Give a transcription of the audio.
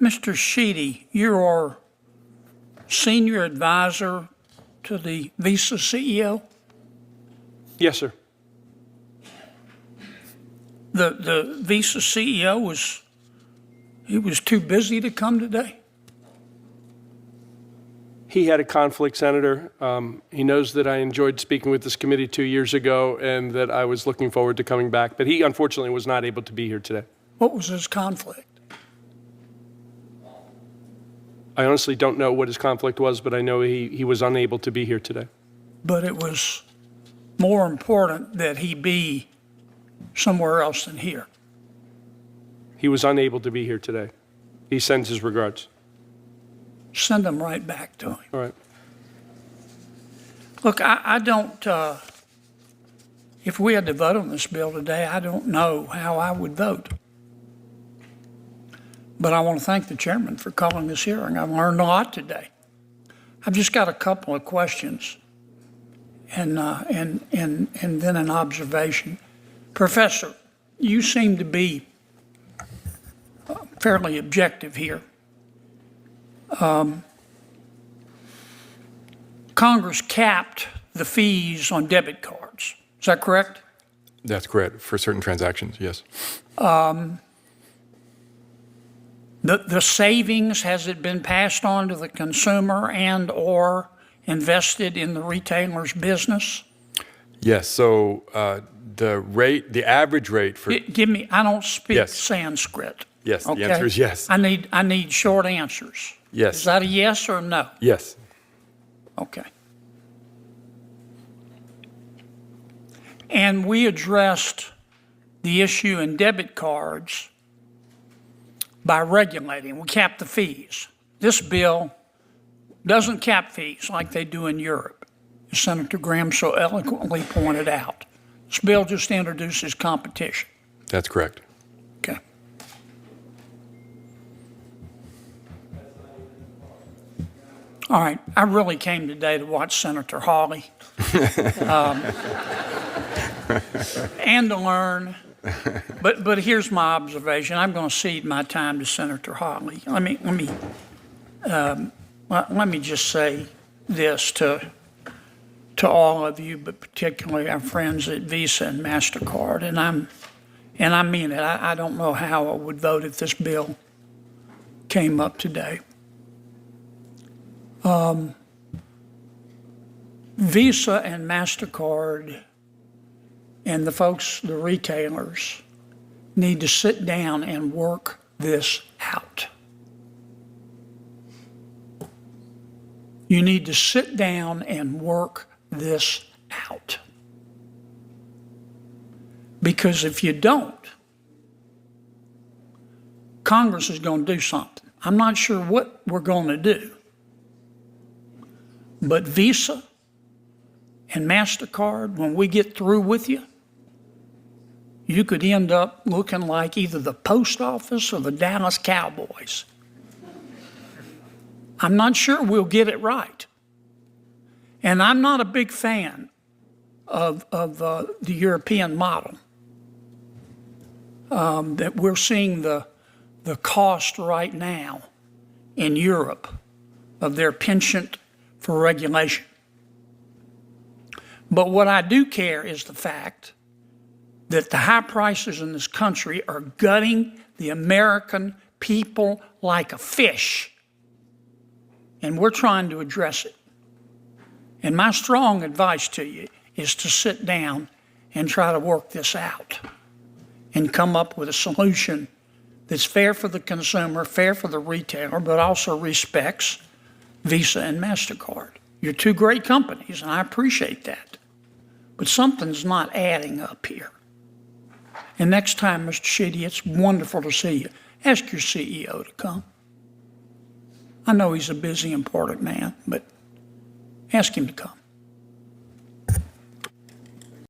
Mr. Sheedy, you are senior advisor to the Visa CEO? Yes, sir. The Visa CEO was too busy to come today? He had a conflict, Senator. He knows that I enjoyed speaking with this committee 2 years ago and that I was looking forward to coming back, but he unfortunately was not able to be here today. What was his conflict? I honestly don't know what his conflict was, but I know he was unable to be here today. But it was more important that he be somewhere else than here. He was unable to be here today. He sends his regards. Send him right back to him. All right. Look, I don't, if we had to vote on this bill today, I don't know how I would vote. But I want to thank the chairman for calling this hearing. I've learned a lot today. I've just got a couple of questions and then an observation. Professor, you seem to be fairly objective here. Congress capped the fees on debit cards. Is that correct? That's correct, for certain transactions, yes. The savings, has it been passed on to the consumer and or invested in the retailer's business? Yes, so the average rate for... Give me, I don't speak Yes. Sanskrit. Yes, the Okay? answer is yes. I need short answers. Yes. Is that a yes or a no? Yes. Okay. And we addressed the issue in debit cards by regulating. We capped the fees. This bill doesn't cap fees like they do in Europe, as Senator Graham so eloquently pointed out. This bill just introduces competition. That's correct. Okay. All right, I really came today to watch Senator Hawley and to learn. But here's my observation. I'm going to cede my time to Senator Hawley. Let me just say this to all of you, but particularly our friends at Visa and MasterCard, and I mean it. I don't know how I would vote if this bill came up today. Visa and MasterCard and the folks, the retailers, need to sit down and work this out. You need to sit down and work this out. Because if you don't, Congress is going to do something. I'm not sure what we're going to do. But Visa and MasterCard, when we get through with you, you could end up looking like either the post office or the Dallas Cowboys. I'm not sure we'll get it right. And I'm not a big fan of the European model. That we're seeing the cost right now in Europe of their penchant for regulation. But what I do care is the fact that the high prices in this country are gutting the American people like a fish. And we're trying to address it. And my strong advice to you is to sit down and try to work this out and come up with a solution that's fair for the consumer, fair for the retailer, but also respects Visa and MasterCard. You're two great companies, and I appreciate that. But something's not adding up here. And next time, Mr. Sheedy, it's wonderful to see you. Ask your CEO to come. I know he's a busy, important man, but ask him to come.